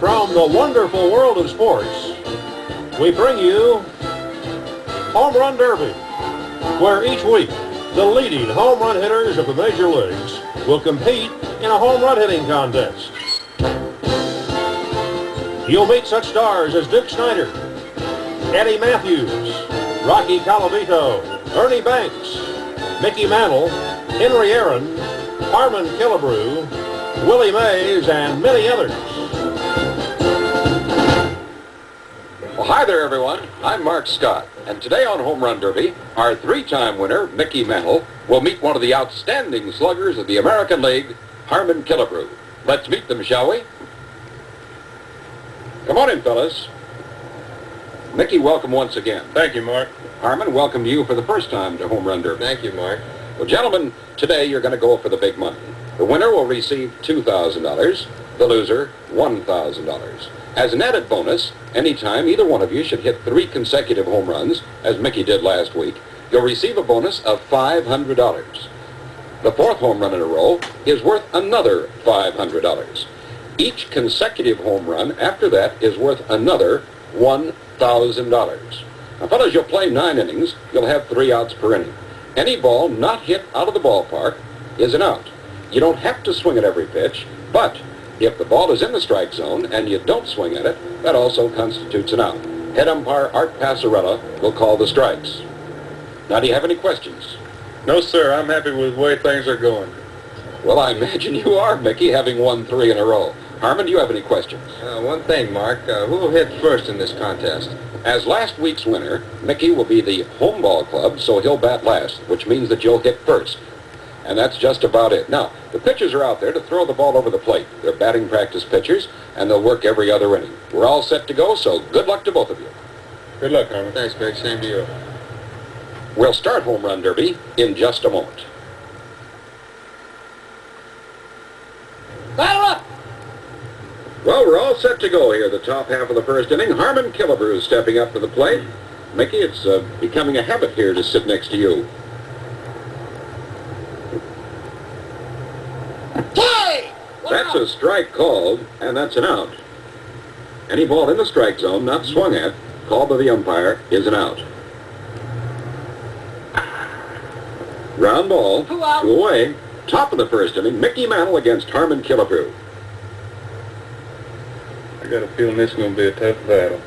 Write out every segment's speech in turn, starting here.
From the wonderful world of sports, we bring you Home Run Derby, where each week the leading home run hitters of the major leagues will compete in a home run hitting contest. You'll meet such stars as Duke Snider, Eddie Matthews, Rocky Colavito, Ernie Banks, Mickey Mantle, Henry Aaron, Harmon Killebrew, Willie Mays, and many others. Well, hi there, everyone. I'm Mark Scott, and today on Home Run Derby, our three-time winner, Mickey Mantle, will meet one of the outstanding sluggers of the American League, Harmon Killebrew. Let's meet them, shall we? Come on in, fellas. Mickey, welcome once again. Thank you, Mark. Harmon, welcome to you for the first time to Home Run Derby. Thank you, Mark. Well, gentlemen, today you're going to go for the big money. The winner will receive $2,000, the loser $1,000. As an added bonus, anytime either one of you should hit 3 consecutive home runs, as Mickey did last week, you'll receive a bonus of $500. The 4th home run in a row is worth another $500. Each consecutive home run after that is worth another $1,000. Now, fellas, you'll play 9 innings. You'll have 3 outs per inning. Any ball not hit out of the ballpark is an out. You don't have to swing at every pitch, but if the ball is in the strike zone and you don't swing at it, that also constitutes an out. Head umpire Art Passarella will call the strikes. Now, do you have any questions? No, sir. I'm happy with the way things are going. Well, I imagine you are, Mickey, having won 3 in a row. Harmon, do you have any questions? One thing, Mark. Who will hit first in this contest? As last week's winner, Mickey will be the home ball club, so he'll bat last, which means that you'll hit first. And that's just about it. Now, the pitchers are out there to throw the ball over the plate. They're batting practice pitchers, and they'll work every other inning. We're all set to go, so good luck to both of you. Good luck, Harmon. Thanks, Mick. Same to you. We'll start Home Run Derby in just a moment. Battle up! Well, we're all set to go here, the top half of the first inning. Harmon Killebrew is stepping up to the plate. Mickey, it's becoming a habit here to sit next to you. That's a strike called, and that's an out. Any ball in the strike zone not swung at, called by the umpire, is an out. Ground ball, 2 away. Top of the first inning, Mickey Mantle against Harmon Killebrew. I got a feeling this is going to be a tough battle.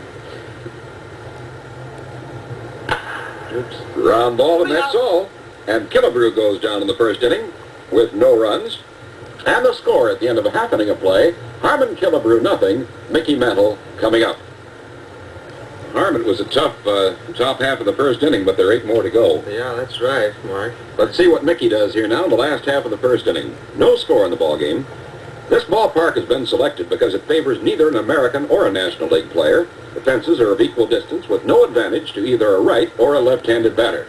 Oops. Ground ball, and that's all. And Killebrew goes down in the first inning with no runs. And the score at the end of a half inning of play, Harmon Killebrew nothing, Mickey Mantle coming up. Harmon, was a tough top half of the first inning, but there are 8 more to go. Yeah, that's right, Mark. Let's see what Mickey does here now in the last half of the first inning. No score in the ball game. This ballpark has been selected because it favors neither an American or a National League player. The fences are of equal distance with no advantage to either a right or a left-handed batter.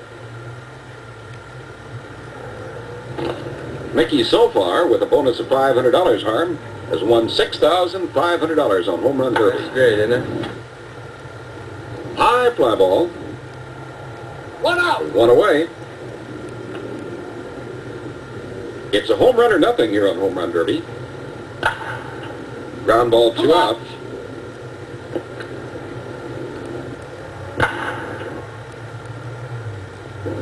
Mickey, so far, with a bonus of $500, Harm, has won $6,500 on Home Run Derby. That's great, isn't it? High fly ball. 1 out! 1 away. It's a home run or nothing here on Home Run Derby. Ground ball, 2 outs.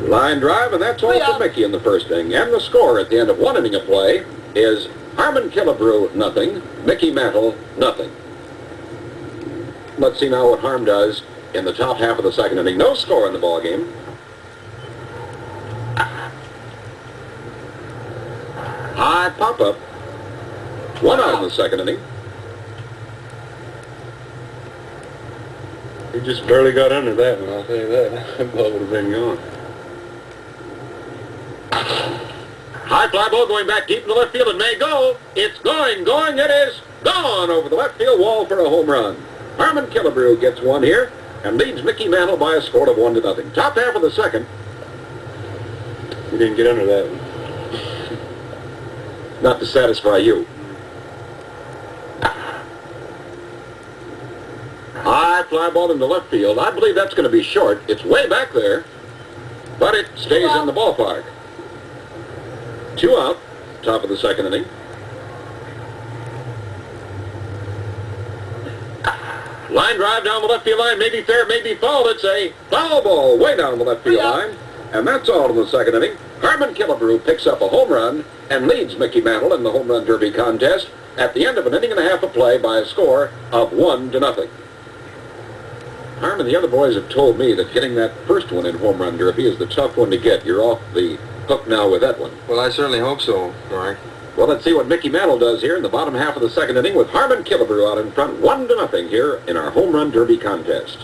Line drive, and that's all for Mickey in the first inning. And the score at the end of 1 inning of play is Harmon Killebrew nothing, Mickey Mantle nothing. Let's see now what Harm does in the top half of the second inning. No score in the ball game. High pop-up. 1 out in the second inning. He just barely got under that one, I'll tell you that. That ball would have been gone. High fly ball going back deep in the left field. It may go. It's going. It is gone over the left field wall for a home run. Harmon Killebrew gets 1 here and leads Mickey Mantle by a score of 1-0. Top half of the second. He didn't get under that one. Not to satisfy you. High fly ball in the left field. I believe that's going to be short. It's way back there, but it stays in the ballpark. 2 out, top of the second inning. Line drive down the left field line, maybe fair, maybe foul. It's a foul ball way down the left field line. And that's all in the second inning. Harmon Killebrew picks up a home run and leads Mickey Mantle in the home run derby contest at the end of an inning and a half of play by a score of 1-0. Harmon, the other boys have told me that getting that first one in home run derby is the tough one to get. You're off the hook now with that one. Well, I certainly hope so, Mark. Well, let's see what Mickey Mantle does here in the bottom half of the second inning with Harmon Killebrew out in front 1-0 here in our home run derby contest.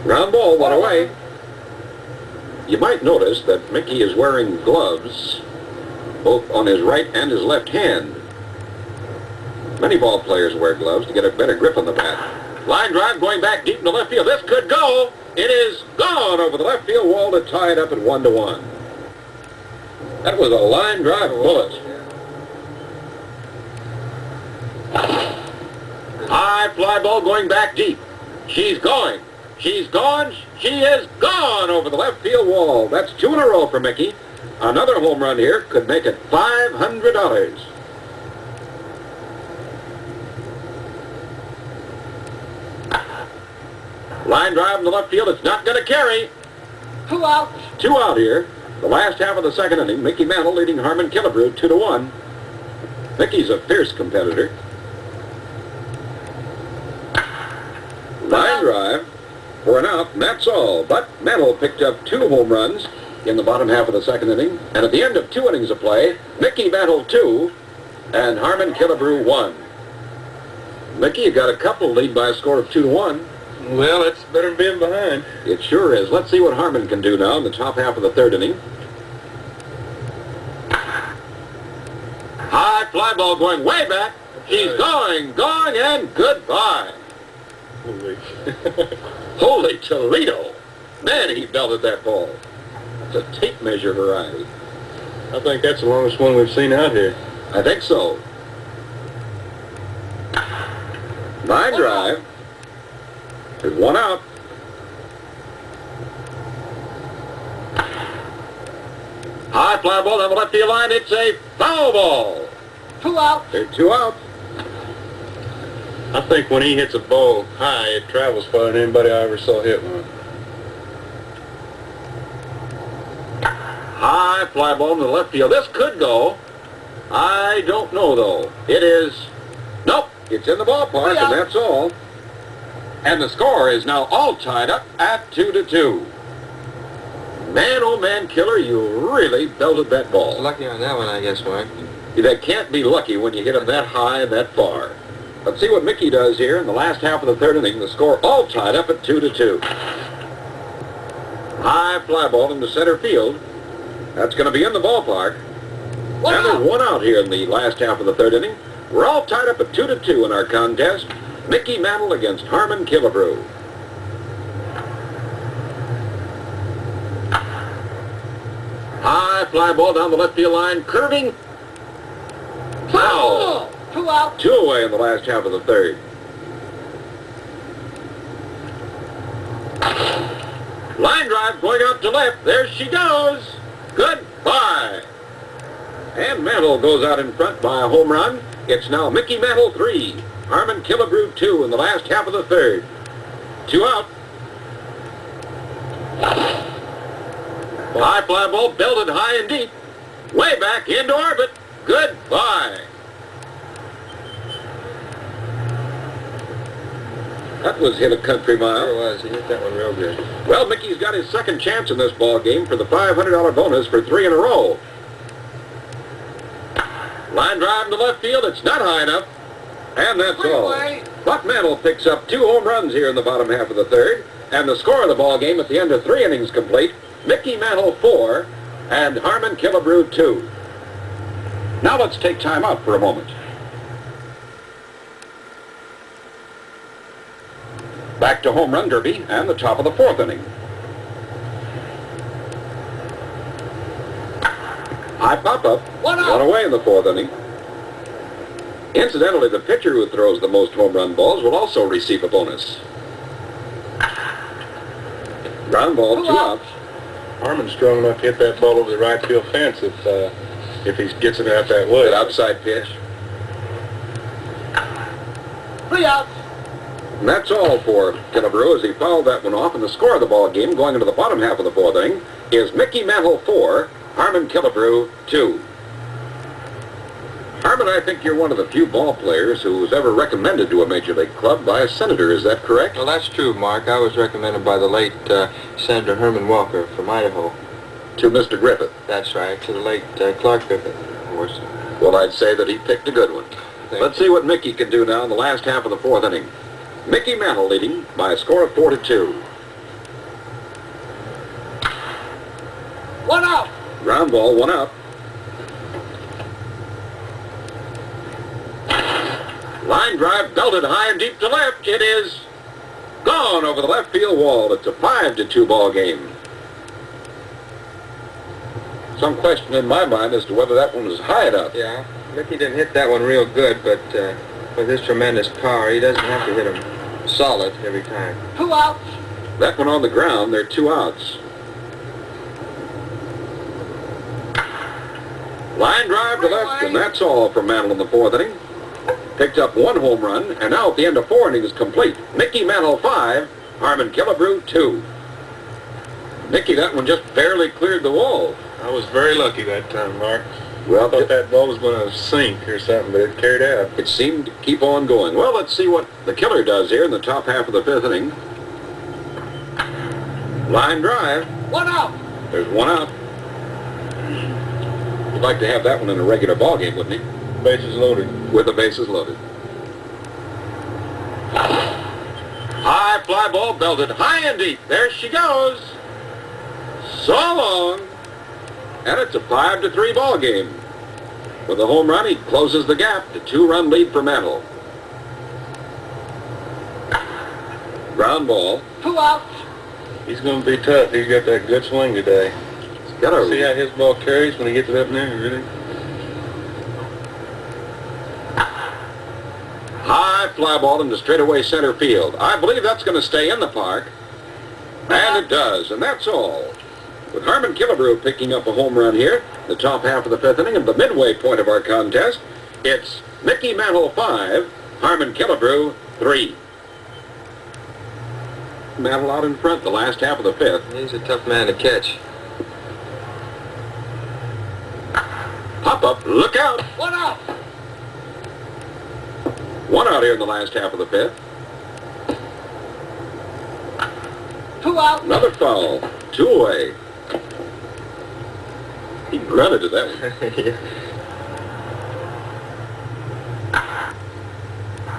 Ground ball, one away. You might notice that Mickey is wearing gloves both on his right and his left hand. Many ball players wear gloves to get a better grip on the bat. Line drive going back deep in the left field. This could go. It is gone over the left field wall to tie it up at 1-1. That was a line drive bullet. High fly ball going back deep. She's going. She's gone. She is gone over the left field wall. That's 2 in a row for Mickey. Another home run here could make it $500. Line drive in the left field. It's not going to carry. 2 out. 2 out here. The last half of the second inning, Mickey Mantle leading Harmon Killebrew 2-1. Mickey's a fierce competitor. Line drive for an out, and that's all. But Mantle picked up 2 home runs in the bottom half of the second inning. And at the end of 2 innings of play, Mickey Mantle 2 and Harmon Killebrew 1. Mickey, you got a couple lead by a score of 2-1. Well, it's better than being behind. It sure is. Let's see what Harmon can do now in the top half of the third inning. High fly ball going way back. She's going, and goodbye. Holy. Holy Toledo. Man, he belted that ball. It's a tape measure variety. I think that's the longest one we've seen out here. I think so. Line drive. There's 1 out. High fly ball down the left field line. It's a foul ball. 2 out. There's 2 out. I think when he hits a ball high, it travels farther than anybody I ever saw hit one. High fly ball in the left field. This could go. I don't know, though. It is... Nope. It's in the ballpark, and that's all. And the score is now all tied up at 2-2. Man, oh man, Killer, you really belted that ball. Lucky on that one, I guess, Mark. That can't be lucky when you hit them that high and that far. Let's see what Mickey does here in the last half of the third inning. The score all tied up at 2-2. High fly ball into center field. That's going to be in the ballpark. And there's 1 out here in the last half of the third inning. We're all tied up at 2-2 in our contest. Mickey Mantle against Harmon Killebrew. High fly ball down the left field line, curving. Foul. 2 out. 2 away in the last half of the third. Line drive going out to left. There she goes. Goodbye. And Mantle goes out in front by a home run. It's now Mickey Mantle 3, Harmon Killebrew 2 in the last half of the third. 2 out. High fly ball belted high and deep. Way back into orbit. Goodbye. That was hit a country mile. Sure was. He hit that one real good. Well, Mickey's got his second chance in this ball game for the $500 bonus for 3 in a row. Line drive to left field. It's not high enough. And that's all. Buck Mantle picks up 2 home runs here in the bottom half of the third. And the score of the ball game at the end of 3 innings complete, Mickey Mantle 4 and Harmon Killebrew 2. Now let's take time out for a moment. Back to home run derby and the top of the 4th inning. High pop-up. 1 out. 1 away in the 4th inning. Incidentally, the pitcher who throws the most home run balls will also receive a bonus. Ground ball, 2 outs. Harmon's strong enough to hit that ball over the right field fence if he gets it out that way. That outside pitch. 3 outs. And that's all for Killebrew as he fouled that one off. And the score of the ball game going into the bottom half of the fourth inning is Mickey Mantle 4, Harmon Killebrew 2. Harmon, I think you're one of the few ball players who was ever recommended to a major league club by a senator. Is that correct? Well, that's true, Mark. I was recommended by the late Senator Herman Walker from Idaho. To Mr. Griffith. That's right, to the late Clark Griffith, of course. Well, I'd say that he picked a good one. Let's see what Mickey can do now in the last half of the fourth inning. Mickey Mantle leading by a score of 4-2. 1 out. Ground ball, 1 out. Line drive belted high and deep to left. It is gone over the left field wall. It's a 5-2 ball game. Some question in my mind as to whether that one was high enough. Yeah, Mickey didn't hit that one real good, but with his tremendous power, he doesn't have to hit him solid every time. 2 outs. That one on the ground, there are 2 outs. Line drive to left, and that's all from Mantle in the fourth inning. Picked up 1 home run, and now at the end of 4 innings complete. Mickey Mantle 5, Harmon Killebrew 2. Mickey, that one just barely cleared the wall. I was very lucky that time, Mark. Well, I thought that ball was going to sink or something, but it carried out. it seemed to keep on going. Well, let's see what the killer does here in the top half of the 5th inning. Line drive. 1 out. There's 1 out. You'd like to have that one in a regular ball game, wouldn't he? Bases loaded. With the bases loaded. High fly ball belted high and deep. There she goes. So long. And it's a 5-3 ball game. With a home run, he closes the gap to 2-run lead for Mantle. Ground ball. 2 outs. He's going to be tough. He's got that good swing today. He's got See a how his ball carries when he gets it up in there, really? high fly ball into straightaway center field. I believe that's going to stay in the park. And it does, and that's all. With Harmon Killebrew picking up a home run here, the top half of the 5th inning, and the midway point of our contest, it's Mickey Mantle 5, Harmon Killebrew 3. Mantle out in front the last half of the 5th. He's a tough man to catch. Pop up, look out. 1 out. 1 out here in the last half of the 5th. 2 out. Another foul, 2 away. He grunted at that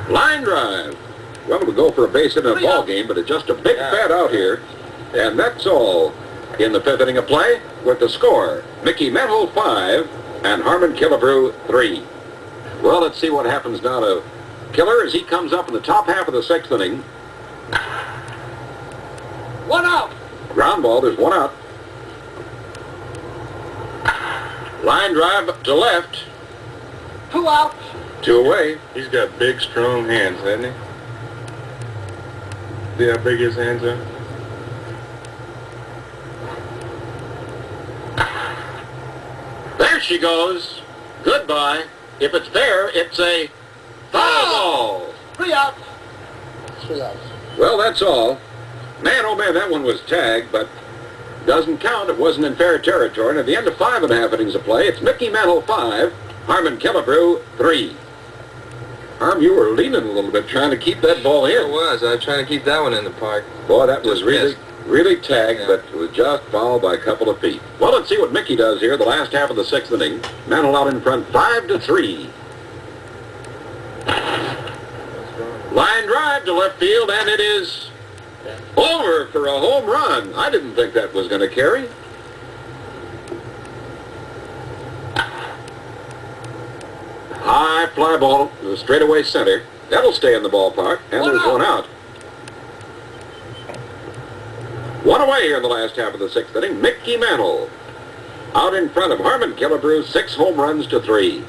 one. Line drive. Well, we'll go for a base hit in a ball game, but it's just a big fat out here. And that's all in the 5th inning of play with the score. Mickey Mantle 5 and Harmon Killebrew 3. Well, let's see what happens now to Killer as he comes up in the top half of the 6th inning. 1 out. Ground ball, there's 1 out. Line drive to left. 2 outs. 2 away. He's got big, strong hands, hasn't he? See how big his hands are? There she goes. Goodbye. If it's there, it's a foul ball. 3 outs. 3 outs. Well, that's all. Man, oh man, that one was tagged, but doesn't count. It wasn't in fair territory. And at the end of 5.5 innings of play, it's Mickey Mantle 5, Harmon Killebrew 3. Harm, you were leaning a little bit trying to keep that ball It in. was. I was trying to keep that one in the park. Boy, that was Just really, missed. really tagged, but it was just fouled by a couple of feet. Well, let's see what Mickey does here the last half of the 6th inning. Mantle out in front 5-3. Line drive to left field, and it is over for a home run. I didn't think that was going to carry. High fly ball to the straightaway center. That'll stay in the ballpark, and there's 1 out. 1 away here in the last half of the 6th inning. Mickey Mantle out in front of Harmon Killebrew, 6 home runs to 3.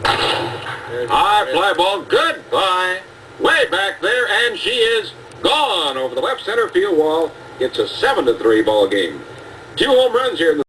High fly ball, goodbye. Way back there, and she is gone over the left center field wall. It's a 7-3 ball game. 2 home runs here in the